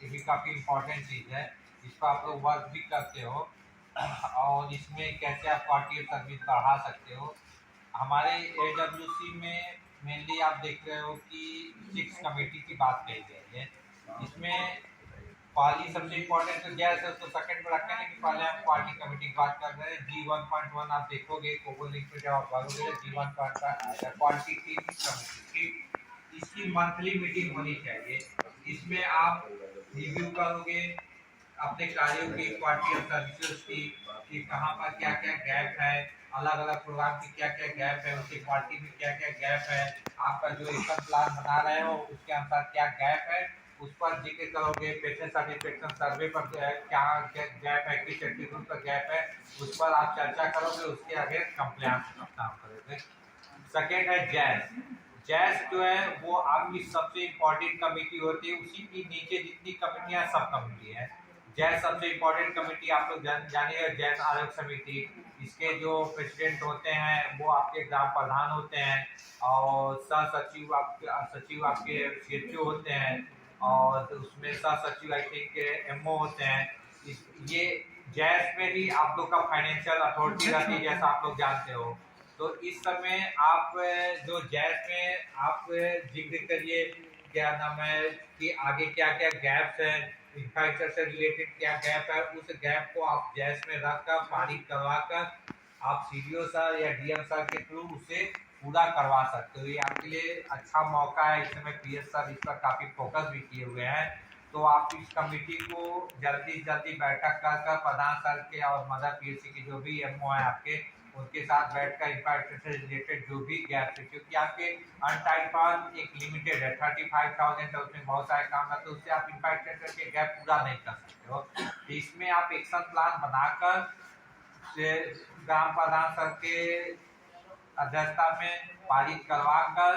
ये भी काफ़ी इम्पोर्टेंट चीज़ है। इस पर आप लोग वर्क भी करते हो और इसमें कैसे आप क्वालिटी सर्विस बढ़ा सकते हो। हमारे AWC में मेनली आप देख रहे हो कि 6 कमेटी की बात कही गई है। इसमें पहली सबसे इम्पोर्टेंट तो गैस है, उसको सेकंड में रखें, लेकिन पहले हम क्वालिटी कमेटी की बात कर रहे हैं। G1.1 आप देखोगे कोबो लिंक पे जब आप भरोगे तो G1.1 क्वालिटी की कमेटी की इसकी मंथली मीटिंग होनी चाहिए। इसमें आप रिव्यू करोगे अपने कार्यों की, क्वालिटी ऑफ सर्विसेज की, कि कहाँ पर क्या क्या गैप है, अलग अलग प्रोग्राम की क्या क्या गैप है, उसकी क्वालिटी में क्या क्या गैप है, आपका जो एक्शन प्लान बना रहे हो उसके अनुसार क्या गैप है, उस पर जिक्र करोगे। पेशेंट सेटिस्फेक्शन सर्वे पर क्या गैप है, किस एक्टिविटी पर गैप है, उस पर आप चर्चा करोगे, उसके आगे कंप्लायंस का काम करोगे। सेकेंड है जैस। जैस जो है वो आपकी सबसे इम्पोर्टेंट कमेटी होती है, उसी के नीचे जितनी कमेटियां सब कमेटी है। जैस सबसे इम्पोर्टेंट कमेटी आप लोग जानिए, जैस आयोग समिति। इसके जो प्रेसिडेंट होते हैं वो आपके ग्राम प्रधान होते हैं और सह सचिव आपके CHO होते हैं और उसमें सह सचिव आई थिंक MO होते हैं। ये जैस में भी आप लोग का फाइनेंशियल अथॉरिटी रहती है, जैसा आप लोग जानते हो। तो इस समय आप जो जैस में आप जिक्र करिए क्या नाम है कि आगे क्या क्या गैप्स हैं, इंफ्रास्ट्रक्चर से रिलेटेड क्या गैप है, उस गैप को आप जैस में रखकर पारित करवा कर आप CDO सर या DM सर के थ्रू उसे पूरा करवा सकते हो। ये आपके लिए अच्छा मौका है। इस समय PS सर इस पर काफ़ी फोकस भी किए हुए हैं। तो आप इस कमेटी को जल्दी जल्दी बैठक कर प्रधान सर के और मदर PSC के जो भी MO है आपके, उनके साथ बैठकर इंफ्रास्ट्रक्चर से रिलेटेड जो भी गैप है, क्योंकि आपके अनटाइड फंड एक लिमिटेड है 35,000 है, उसमें बहुत सारे काम रहते हैं, उससे आप इंफ्रास्ट्रक्चर के गैप पूरा नहीं कर सकते हो। तो इसमें आप एक्शन प्लान बनाकर ग्राम प्रधान सर के अध्यक्षता में पारित करवा कर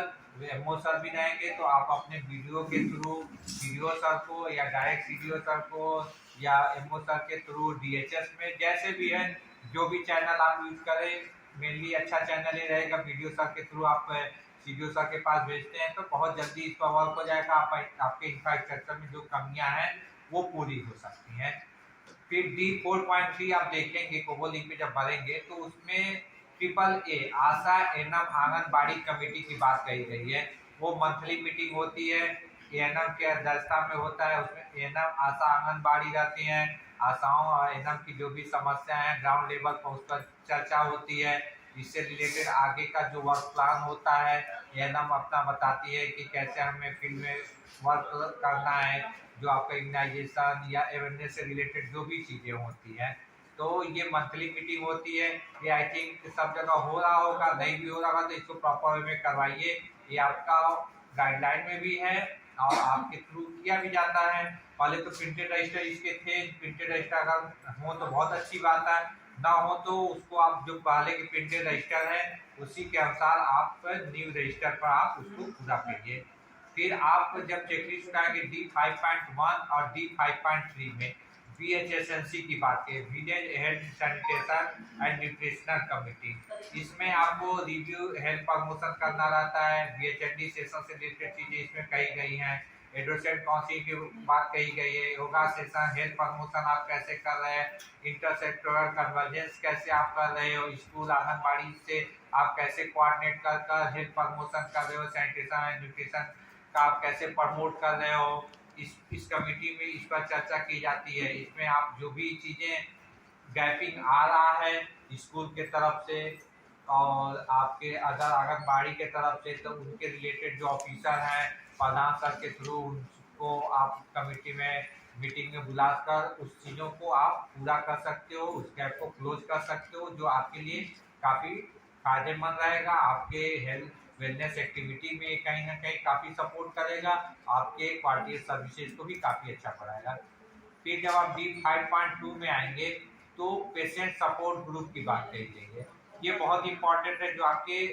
MO सर भी रहेंगे, तो आप अपने BDO के थ्रू BDO सर को या डायरेक्ट CDO सर को या MO सर के थ्रू DHS में जैसे भी है, जो भी चैनल आप यूज करें, मेनली अच्छा चैनल ही रहेगा। BDO सर के थ्रू आप CDO सर के पास भेजते हैं तो बहुत जल्दी इस पर वर्क हो जाएगा। आपके इंफ्रास्ट्रक्चर में जो कमियां हैं वो पूरी हो सकती हैं। फिर D4.3 आप देखेंगे कोबो लिंक पे जब भरेंगे तो उसमें AAA आशा एनम आंगनबाड़ी कमेटी की बात कही गई है। वो मंथली मीटिंग होती है, एनम के अध्यक्षता में होता है। उसमें एनम आशा आंगनबाड़ी रहती हैं, आशाओं और एनम की जो भी समस्या है ग्राउंड लेवल पर उस पर चर्चा होती है। इससे रिलेटेड आगे का जो वर्क प्लान होता है एनम अपना बताती है कि कैसे हमें फील्ड में वर्क करना है, जो आपका इम्यूनाइजेशन या अवेयरनेस से रिलेटेड जो भी चीज़ें होती हैं। तो ये मंथली मीटिंग होती है। ये आई थिंक सब जगह हो रहा होगा, नहीं भी हो रहा होगा तो इसको प्रॉपर वे में करवाइए। ये आपका गाइडलाइन में भी है और आपके थ्रू किया भी जाता है। पहले तो प्रिंटेड रजिस्टर इसके थे, प्रिंटेड रजिस्टर अगर हो तो बहुत अच्छी बात है, ना हो तो उसको आप जो पहले के प्रिंटेड रजिस्टर है उसी के अनुसार आप न्यू रजिस्टर पर आप उसको पूरा करिए। फिर आप जब चेकलिस्ट उठाएंगे D5.1 और D5.3 में VHSNC की बात करें, village health sanitation and nutritional committee, इसमें आपको रिव्यू हेल्थ प्रमोशन करना रहता है। VHND सेशन से रिलेटेड चीजें इसमें कही गई हैं। एडोसेंट काउंसिल की बात कही गई है, योगा सेशन, हेल्थ प्रमोशन आप कैसे कर रहे हैं, इंटरसेक्टोरल कन्वर्जेंस कैसे आप कर रहे हो, स्कूल आंगनबाड़ी से आप कैसे कोऑर्डिनेट कर हेल्थ प्रमोशन कर रहे हो, सैनिटेशन एंड न्यूट्रिशन का आप कैसे प्रमोट कर रहे हो। इस कमेटी में इस पर चर्चा की जाती है। इसमें आप जो भी चीज़ें गैपिंग आ रहा है स्कूल के तरफ से और आपके अदर आंगनबाड़ी के तरफ से, तो उनके रिलेटेड जो ऑफिसर हैं प्रधान सर के थ्रू उनको आप कमेटी में मीटिंग में बुलाकर उस चीज़ों को आप पूरा कर सकते हो, उस गैप को क्लोज कर सकते हो, जो आपके लिए काफ़ी फायदेमंद रहेगा। आपके हेल्थ वेलनेस एक्टिविटी में कहीं ना कहीं काफ़ी सपोर्ट करेगा, आपके क्वालिटी सर्विसेज को भी काफ़ी अच्छा बढ़ाएगा। फिर जब आप D5.2 में आएंगे तो पेशेंट सपोर्ट ग्रुप की बात कही गई है। ये बहुत इंपॉर्टेंट है, जो आपके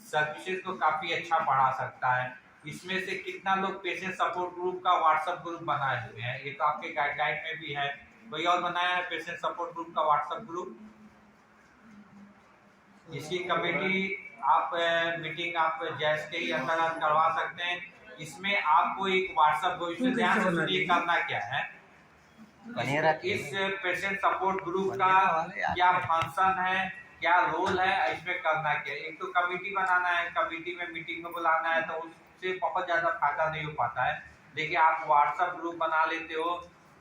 सर्विसेज को काफ़ी अच्छा बढ़ा सकता है। इसमें से कितना लोग पेशेंट सपोर्ट ग्रुप का व्हाट्सएप ग्रुप बनाए हुए हैं, ये तो आपके गाइडलाइन में भी है। कोई और बनाया है पेशेंट सपोर्ट ग्रुप का व्हाट्सएप ग्रुप? इसकी कमेटी आप मीटिंग आप जैस के ही अंतर्गत करवा सकते हैं। इसमें आपको एक व्हाट्सएप ग्रुप से ध्यान से सुनिए करना क्या है। इस पेशेंट सपोर्ट ग्रुप का क्या फंक्शन है, क्या रोल है, इसमें करना क्या है। एक तो कमेटी बनाना है, कमेटी में मीटिंग में बुलाना है, तो उससे बहुत ज्यादा फायदा नहीं हो पाता है। देखिए आप व्हाट्सएप ग्रुप बना लेते हो,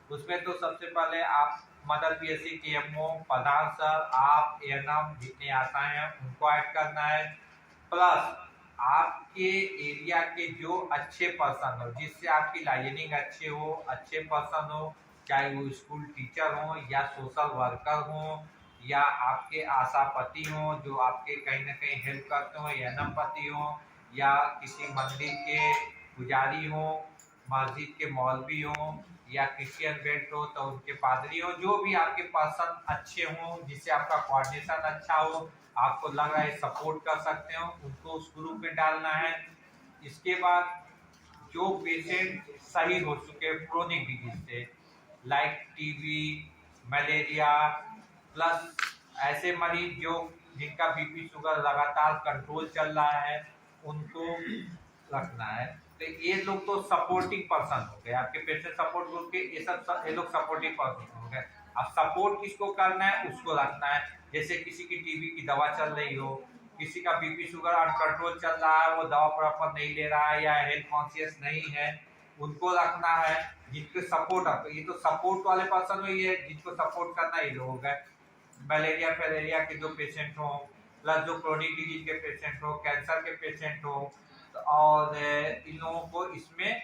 उसमें तो सबसे पहले आप मदर पीएससी के एमओ, प्रधान सर, आप एएनएम जितने आशाएं हैं उनको ऐड करना है, प्लस आपके एरिया के जो अच्छे पर्सन हो, जिससे आपकी लाइजनिंग अच्छे हो, अच्छे पर्सन हो, चाहे वो स्कूल टीचर हो या सोशल वर्कर हो या आपके आशापति हो जो आपके कहीं ना कहीं हेल्प करते हो, एएनएम पति हो या किसी मंदिर के पुजारी हो, मस्जिद के मौलवी हो या क्रिश्चियन बेल्ट हो तो उनके पादरी हो, जो भी आपके पर्सन अच्छे हों जिससे आपका कोऑर्डिनेशन अच्छा हो, आपको लग रहा है सपोर्ट कर सकते हो, उनको उस ग्रुप में डालना है। इसके बाद जो पेशेंट सही हो चुके क्रोनिक डिजीज से लाइक टीबी, मलेरिया, प्लस ऐसे मरीज जो जिनका बीपी शुगर लगातार कंट्रोल चल रहा है उनको रखना है। तो ये लोग तो सपोर्टिंग पर्सन हो गए आपके पेशेंट सपोर्ट ग्रुप के, ये लोग सपोर्टिंग पर्सन हो गए। अब सपोर्ट किसको करना है उसको रखना है। जैसे किसी की टीबी की दवा चल रही हो, किसी का बीपी शुगर अनकंट्रोल चल रहा है, वो दवा प्रॉपर नहीं ले रहा है या हेल्थ कॉन्शियस नहीं है, उनको रखना है। जिनको सपोर्ट, ये तो सपोर्ट वाले पर्सन हुई है, जिनको सपोर्ट करना ये लोग है। मलेरिया फैलेरिया के जो पेशेंट हो, प्लस जो क्रोनिक डिजीज के पेशेंट हो, कैंसर के पेशेंट हो, और इन लोगों को इसमें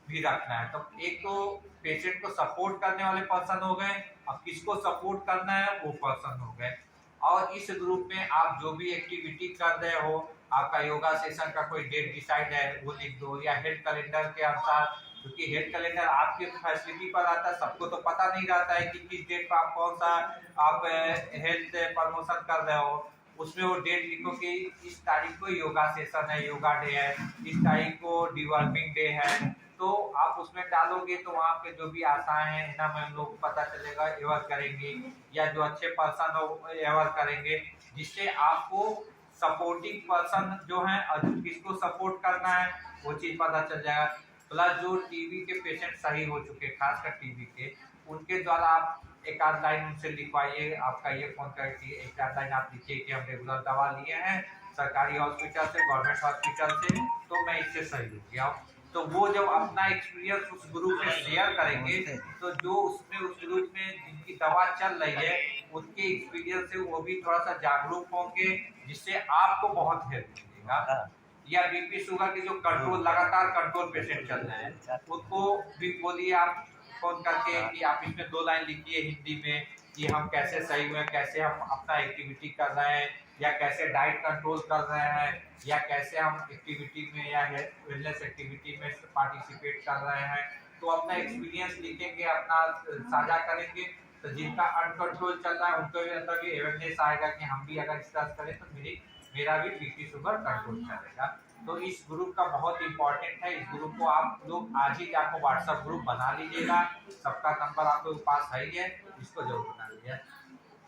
भी रखना है। तो एक तो पेशेंट को सपोर्ट करने वाले पर्सन हो गए, अब किसको सपोर्ट करना है वो पर्सन हो गए। और इस ग्रुप में आप जो भी एक्टिविटी कर रहे हो, आपका योगा सेशन का कोई डेट डिसाइड है वो लिख दो, या हेल्थ कैलेंडर के अनुसार, क्योंकि हेल्थ कैलेंडर आपके फैसिलिटी पर आता है, सबको तो पता नहीं रहता है कि किस डेट पर आप कौन सा आप हेल्थ प्रमोशन कर रहे हो। उसमें वो डेट लिखो कि इस तारीख को योगा सेशन है, योगा डे है, इस तारीख को डिवर्मिंग डे है, तो आप उसमें डालोगे तो वहाँ पे जो भी आशाएं हैं ना हम लोग पता चलेगा, एवर करेंगे, या जो अच्छे पर्सन हो एवर करेंगे, जिससे आपको सपोर्टिंग पर्सन जो है और किसको सपोर्ट करना है वो चीज़ पता चल जाएगा। प्लस जो टीबी के पेशेंट सही हो चुके, खासकर टीबी के, उनके द्वारा आप एक आध लाइन उनसे लिखवाइए, आपका ये फोन करके एक आध लाइन आप लिखिए कि हम रेगुलर दवा लिए हैं सरकारी हॉस्पिटल से, गवर्नमेंट हॉस्पिटल से, तो मैं इससे सही हो गया हूँ। तो वो जब अपना एक्सपीरियंस उस ग्रुप में शेयर करेंगे तो जो उसमें उस ग्रुप में जिनकी दवा चल रही है उनके एक्सपीरियंस से वो भी थोड़ा सा जागरूक होंगे, जिससे आपको बहुत हेल्प मिलेगा। या बीपी शुगर के जो कंट्रोल लगातार कंट्रोल पेशेंट चल रहे हैं उनको भी बोलिए आप फोन करके कि आप इसमें 2 लाइन लिखिए हिंदी में कि हम कैसे सही हुए, कैसे हम अपना एक्टिविटी कर रहे हैं, या कैसे डाइट कंट्रोल कर रहे हैं, या कैसे हम एक्टिविटी में या वेलनेस एक्टिविटी में पार्टिसिपेट कर रहे हैं। तो अपना एक्सपीरियंस लिखेंगे, अपना साझा करेंगे, तो जिनका अनकंट्रोल चल रहा है उनको भी अंदर भी अवेयरनेस आएगा कि हम भी अगर इस तरह करें तो मेरा भी बीपी शुगर कंट्रोल करेगा। तो इस ग्रुप का बहुत इंपॉर्टेंट है। इस ग्रुप को आप लोग आज ही आपको व्हाट्सएप ग्रुप बना लीजिएगा, सबका नंबर आपके पास है ही है, इसको जरूर बना लीजिए।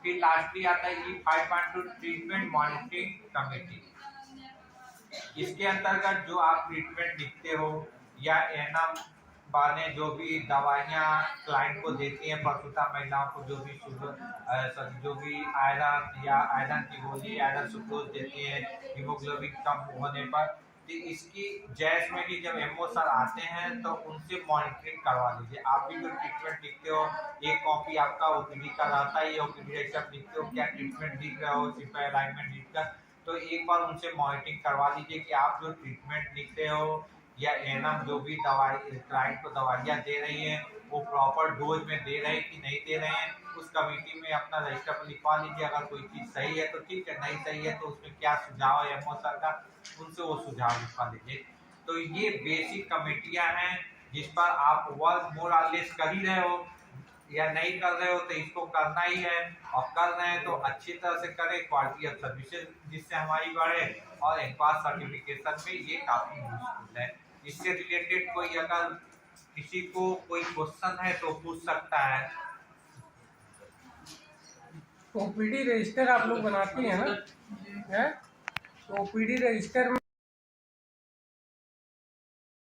फिर लास्टली आता है E5.2 ट्रीटमेंट मॉनिटरिंग कमेटी। इसके अंतर्गत जो आप ट्रीटमेंट लिखते हो या एएनएम बाने जो भी दवाइयाँ क्लाइंट को देती हैं, प्रसूता महिलाओं को जो भी आयरन या आयरन की गोली, आयरन सुक्रोज देती है हीमोग्लोबिन कम होने पर, तो इसकी जैस में भी जब एमओ सर आते हैं तो उनसे मॉनिटरिंग करवा लीजिए। आप भी जो ट्रीटमेंट लिखते हो एक कॉपी आपका ओपीडी का रहता है, ओपीडी जब लिखते हो क्या ट्रीटमेंट लिख रहे हो सिर्फ अलाइनमेंट लिखकर, तो एक बार उनसे मॉनिटरिंग करवा लीजिए कि आप जो ट्रीटमेंट लिख रहे हो या एएनएम जो भी दवाई क्लाइंट को दवाइयाँ दे रही हैं वो प्रॉपर डोज में दे रहे हैं कि नहीं दे रहे हैं। उस कमेटी में अपना रजिस्टर पर लिखवा लीजिए। अगर कोई चीज़ सही है तो ठीक है, नहीं सही है तो उसमें क्या सुझाव है एमओ सर का, उनसे वो सुझाव लिखवा लीजिए। तो ये बेसिक कमेटियाँ हैं जिस पर आप वर्क मोर और लेस कर ही रहे हो या नहीं कर रहे हो तो इसको करना ही है, और कर रहे हैं तो अच्छी तरह से करें, क्वालिटी ऑफ सर्विसेज जिससे हमारी बढ़े, और एडवांस सर्टिफिकेशन में ये काफ़ी यूजफुल है। इससे रिलेटेड कोई अगर किसी को कोई क्वेश्चन है तो पूछ सकता है। ओपीडी रजिस्टर आप लोग बनाते हैं ना, तो ओपीडी रजिस्टर में